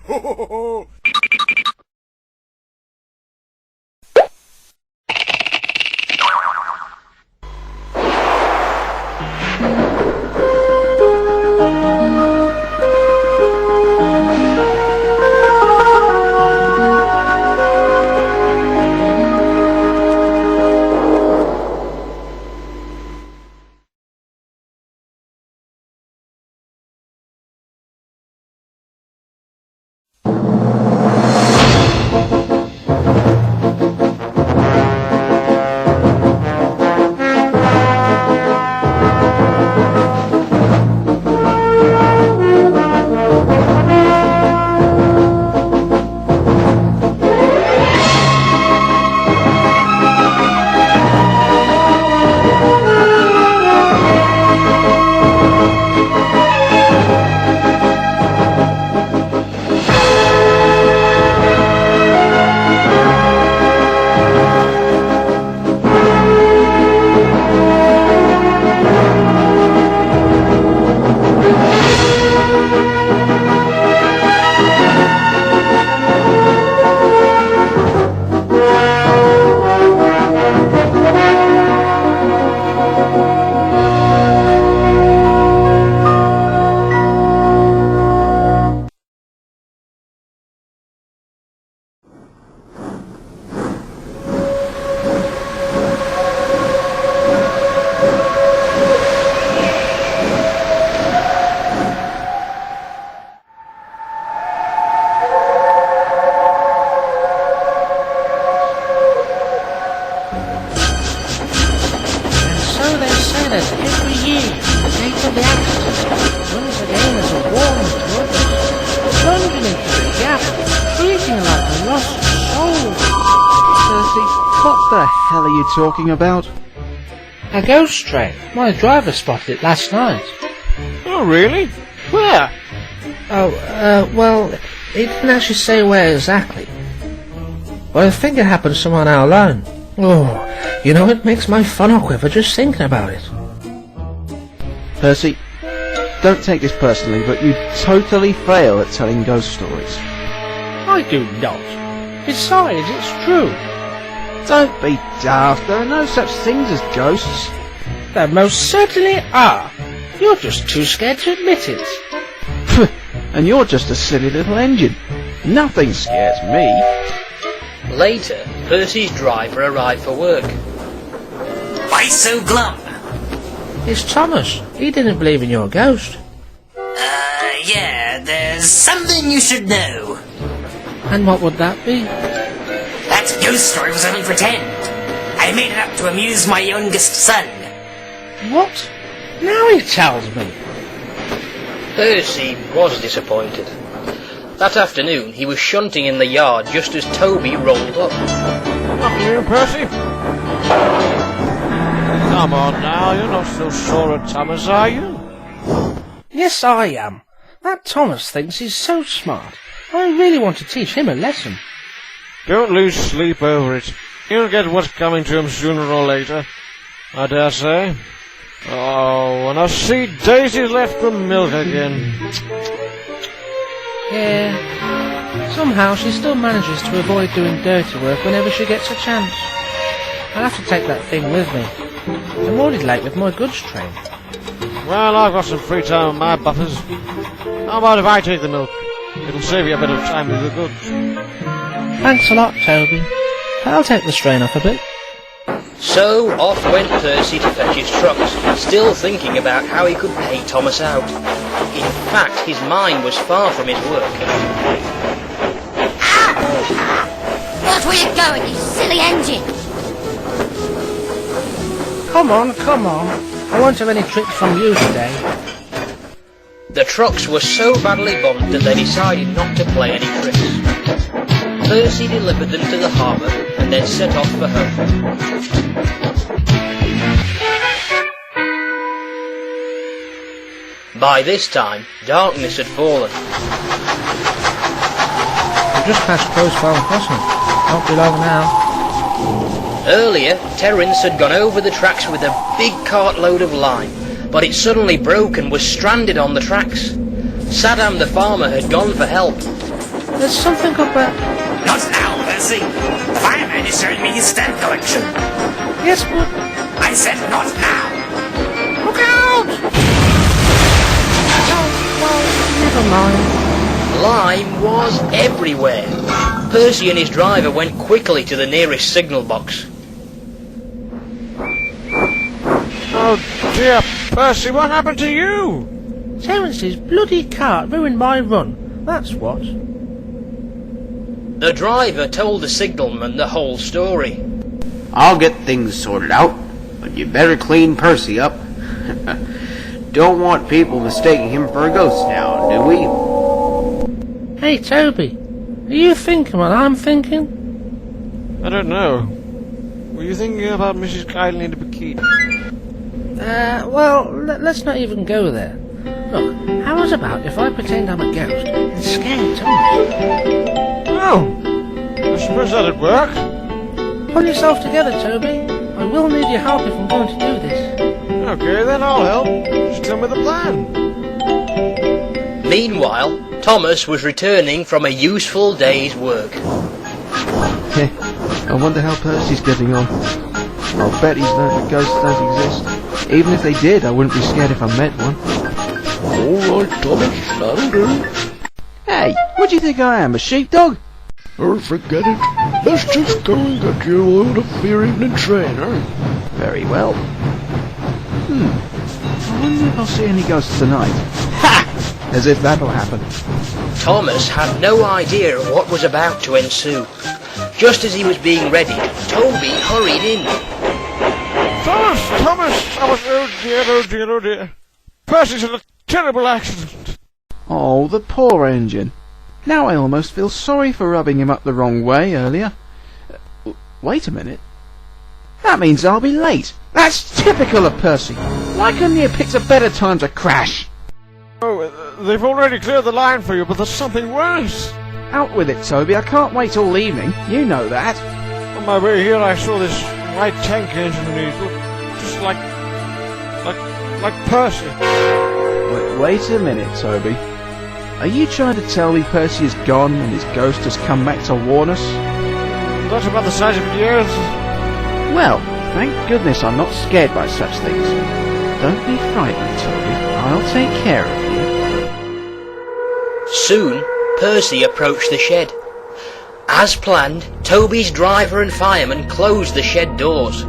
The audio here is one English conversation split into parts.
Ho ho ho ho! What the hell are you talking about? A ghost train. My driver spotted it last night. Oh, really? Where? Well, he didn't actually say where exactly. But I think it happened somewhere on our line. Oh, you know, it makes my funnel quiver just thinking about it. Percy, don't take this personally, but you totally fail at telling ghost stories. I do not. Besides, it's true. Don't be daft, there are no such things as ghosts. There most certainly are. You're just too scared to admit it. And you're just a silly little engine. Nothing scares me. Later, Percy's driver arrived for work. Why so glum? It's Thomas. He didn't believe in your ghost. Yeah, there's something you should know. And what would that be? That ghost story was only pretend. I made it up to amuse my youngest son. What? Now he tells me. Percy was disappointed. That afternoon, he was shunting in the yard just as Toby rolled up. Afternoon, Percy. Come on now, you're not so sure of Thomas, are you? Yes, I am. That Thomas thinks he's so smart. I really want to teach him a lesson. Don't lose sleep over it. He'll get what's coming to him sooner or later, I dare say. Oh, and I see Daisy's left the milk again. Yeah. Somehow she still manages to avoid doing dirty work whenever she gets a chance. I'll have to take that thing with me. I'm already late with my goods train. Well, I've got some free time on my buffers. How about if I take the milk? It'll save you a bit of time with the goods. Thanks a lot, Toby. I'll take the strain off a bit. So off went Percy to fetch his trucks, still thinking about how he could pay Thomas out. In fact, his mind was far from his work. Ow! Watch where you're going, you silly engine! Come on, come on. I won't have any tricks from you today. The trucks were so badly bumped that they decided not to play any tricks. Percy delivered them to the harbour and then set off for home. By this time, darkness had fallen. We've just passed Crow's Farm Crossing. Not be long now. Earlier, Terence had gone over the tracks with a big cartload of lime, but it suddenly broke and was stranded on the tracks. Saddam the farmer had gone for help. There's something about... Not now, Percy. The fireman is showing me his stamp collection. Yes, but... I said not now. Look out! Oh, well, never mind. Lime was everywhere. Percy and his driver went quickly to the nearest signal box. Oh dear, Percy, what happened to you? Terence's bloody cart ruined my run. That's what. The driver told the signalman the whole story. I'll get things sorted out, but you better clean Percy up. Don't want people mistaking him for a ghost now, do we? Hey, Toby. Are you thinking what I'm thinking? I don't know. Were you thinking about Mrs. Kindly to be keep? Well, let's not even go there. Look, how was about if I pretend I'm a ghost and scare Thomas? Oh, I suppose that'd work. Pull yourself together, Toby. I will need your help if I'm going to do this. Okay, then I'll help. Just tell me the plan. Meanwhile, Thomas was returning from a useful day's work. I wonder how Percy's getting on. I'll bet he's learned that ghosts don't exist. Even if they did, I wouldn't be scared if I met one. Alright, Thomas, that'll do. Hey, what do you think I am, a sheepdog? Oh, forget it. Let's just go and get you all to your evening train, eh? Very well. I wonder if I'll see any ghosts tonight. Ha! As if that'll happen. Thomas had no idea of what was about to ensue. Just as he was being ready, Toby hurried in. Thomas! Oh dear. Percy's in a terrible accident. Oh, the poor engine. Now I almost feel sorry for rubbing him up the wrong way earlier. Wait a minute. That means I'll be late. That's typical of Percy. Why couldn't he have picked a better time to crash? Oh, they've already cleared the line for you, but there's something worse. Out with it, Toby. I can't wait all evening. You know that. On my way here, I saw this white tank engine underneath, just like Percy. Wait a minute, Toby. Are you trying to tell me Percy is gone and his ghost has come back to warn us? That's about the size of your ears. Well, thank goodness I'm not scared by such things. Don't be frightened, Toby. I'll take care of you. Soon, Percy approached the shed. As planned, Toby's driver and fireman closed the shed doors.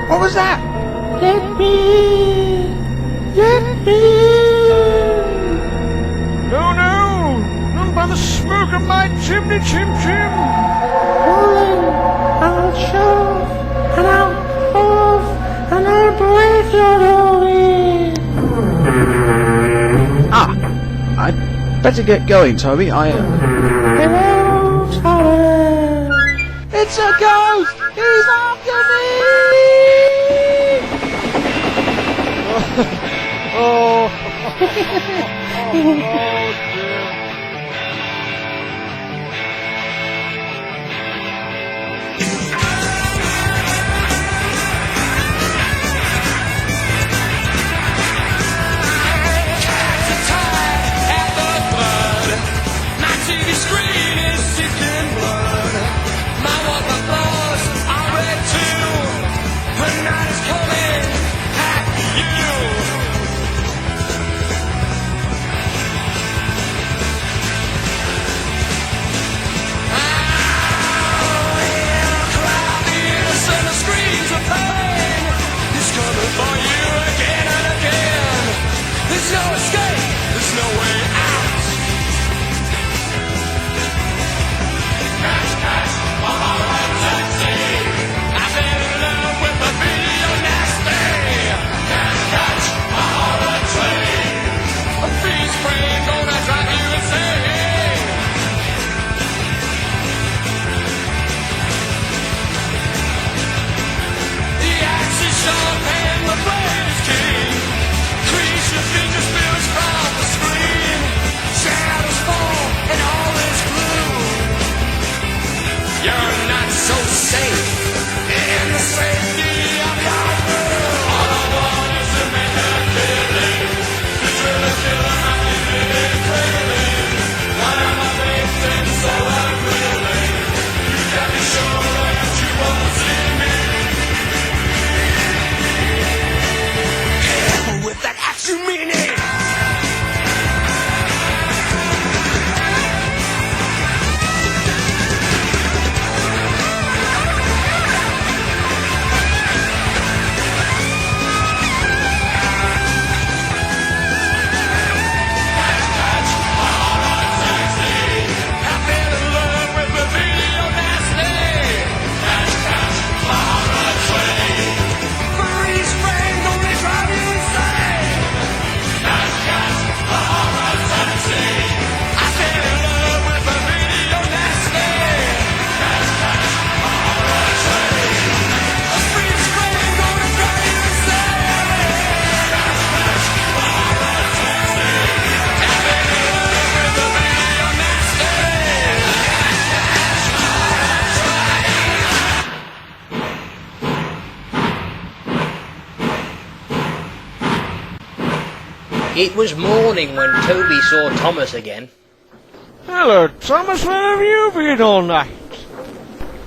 What was that? Let me. No, not by the smoke of my chimney, chim. Pulling, I'll shove, and I'll off, and I'll break your door in. I'd better get going, Toby. It won't hurry. It's a ghost! He's after me! Oh. Dear. You're not so safe in the It was morning when Toby saw Thomas again. Hello, Thomas, where have you been all night?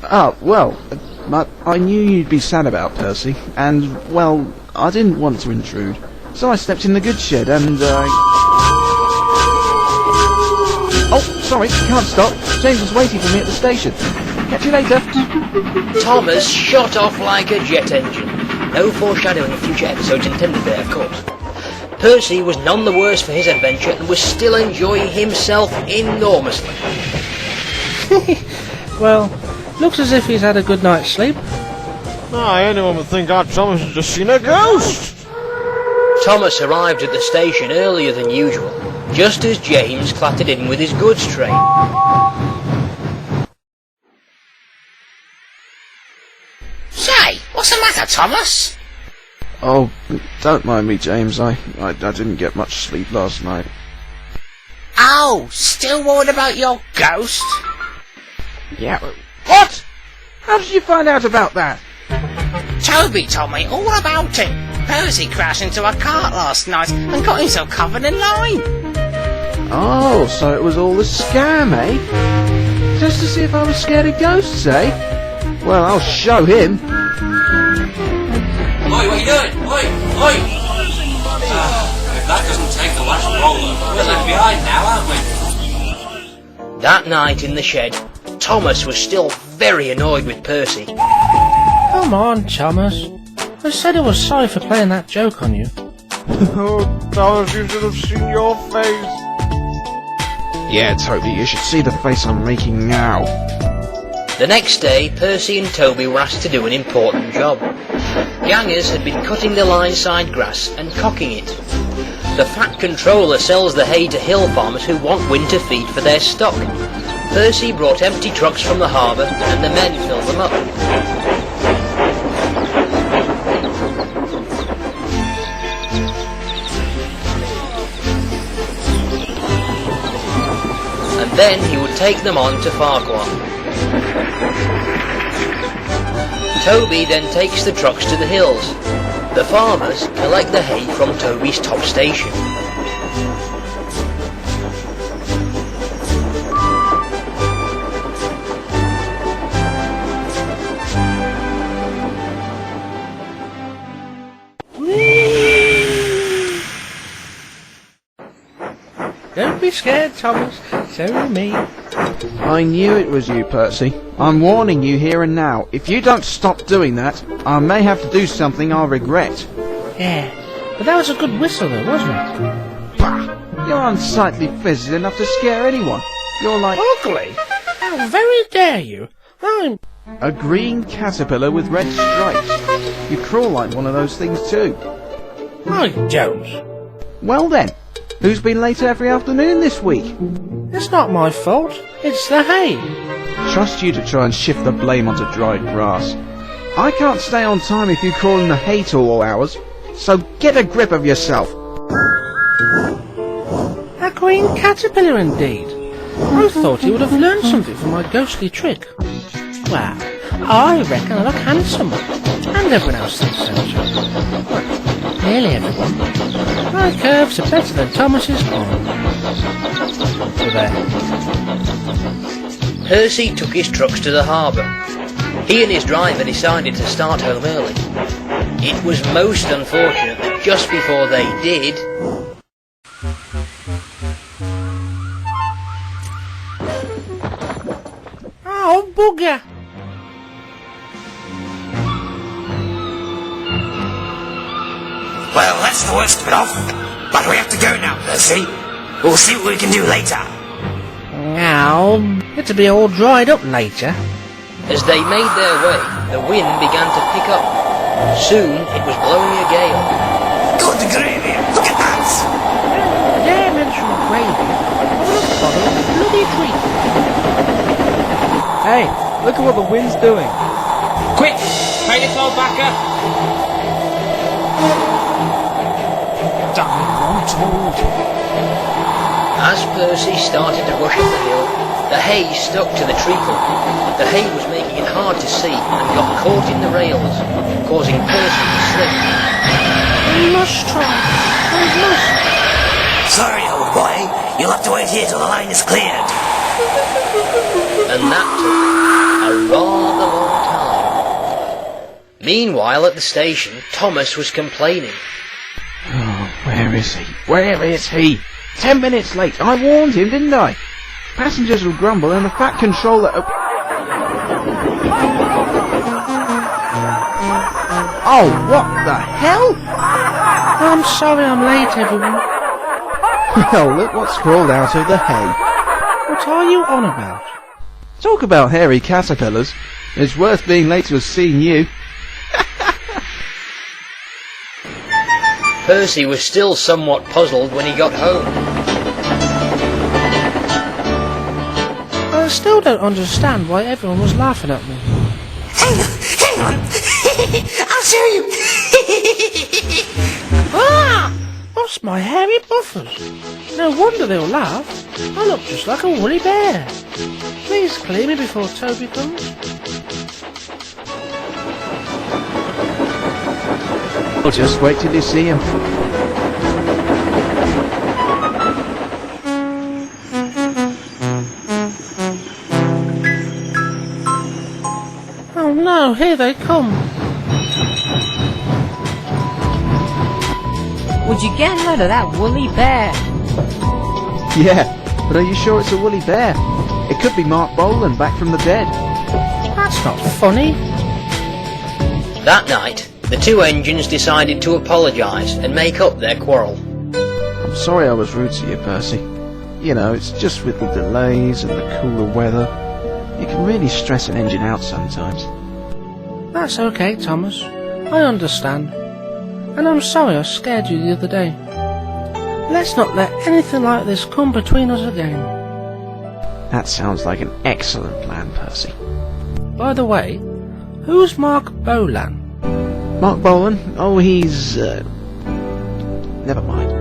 I knew you'd be sad about Percy, and, well, I didn't want to intrude. So I stepped in the goods shed and, Oh, sorry, can't stop. James was waiting for me at the station. Catch you later. Thomas shot off like a jet engine. No foreshadowing of future episodes intended there, of course. Percy was none the worse for his adventure and was still enjoying himself enormously. Well, looks as if he's had a good night's sleep. Anyone would think our Thomas had just seen a ghost. Thomas arrived at the station earlier than usual, just as James clattered in with his goods train. Say, what's the matter, Thomas? Oh, don't mind me, James. I didn't get much sleep last night. Oh, still worried about your ghost? Yeah. What? How did you find out about that? Toby told me all about it. Percy crashed into a cart last night and got himself covered in lime. Oh, so it was all a scam, eh? Just to see if I was scared of ghosts, eh? Well, I'll show him. Oi, what are you doing? Oi! If that doesn't take the last roller, we're left behind now, aren't we? That night in the shed, Thomas was still very annoyed with Percy. Come on, Thomas. I said I was sorry for playing that joke on you. Oh, Thomas, you should have seen your face. Yeah, Toby, you should see the face I'm making now. The next day, Percy and Toby were asked to do an important job. Gangers had been cutting the line-side grass and cocking it. The Fat Controller sells the hay to hill farmers who want winter feed for their stock. Percy brought empty trucks from the harbour and the men filled them up. And then he would take them on to Farquhar. Toby then takes the trucks to the hills. The farmers collect the hay from Toby's top station. Don't be scared, Thomas. So me. I knew it was you, Percy. I'm warning you here and now. If you don't stop doing that, I may have to do something I'll regret. Yeah, but that was a good whistle though, wasn't it? Bah! Your unsightly fizz is enough to scare anyone. You're like... Ugly? How very dare you? I'm... a green caterpillar with red stripes. You crawl like one of those things too. I don't. Well then, who's been late every afternoon this week? It's not my fault. It's the hay. Trust you to try and shift the blame onto dried grass. I can't stay on time if you crawl in the hay to all hours, so get a grip of yourself. A green caterpillar indeed. I thought he would have learned something from my ghostly trick. Well, I reckon I look handsome. And everyone else thinks so too. Well, nearly everyone. My curves are better than Thomas's own. So there. Percy took his trucks to the harbour. He and his driver decided to start home early. It was most unfortunate that just before they did... Oh, bugger! Well, that's the worst of it off. But we have to go now, Percy. We'll see what we can do later. Now, it'll be all dried up later. As they made their way, the wind began to pick up. Soon it was blowing a gale. Good gravy! Look at that! Dare mention gravy. What a bottle of bloody treat. Hey, look at what the wind's doing. Quick! Pay the call back up! I'm told. As Percy started to rush up the hill, the hay stuck to the treacle. The hay was making it hard to see and got caught in the rails, causing Percy to slip. We must try. We must. Sorry, old boy. You'll have to wait here till the line is cleared. And that took a rather long time. Meanwhile, at the station, Thomas was complaining. Oh, where is he? Where is he? 10 minutes late. I warned him, didn't I? Passengers will grumble and the fat controller... Oh, what the hell? I'm sorry I'm late, everyone. Well, look what's crawled out of the hay. What are you on about? Talk about hairy caterpillars. It's worth being late to have seen you. Percy was still somewhat puzzled when he got home. I still don't understand why everyone was laughing at me. Hang on. I'll show you. Ah! What's my hairy buffers? No wonder they'll laugh. I look just like a woolly bear. Please clear me before Toby comes. I'll just wait till you see him. Oh no, here they come. Would you get rid of that woolly bear? Yeah, but are you sure it's a woolly bear? It could be Mark Bolan back from the dead. That's not funny. That night, the two engines decided to apologise and make up their quarrel. I'm sorry I was rude to you, Percy. You know, it's just with the delays and the cooler weather. You can really stress an engine out sometimes. That's okay, Thomas. I understand. And I'm sorry I scared you the other day. Let's not let anything like this come between us again. That sounds like an excellent plan, Percy. By the way, who's Mark Bolan? Mark Bolan? Oh, he's... never mind.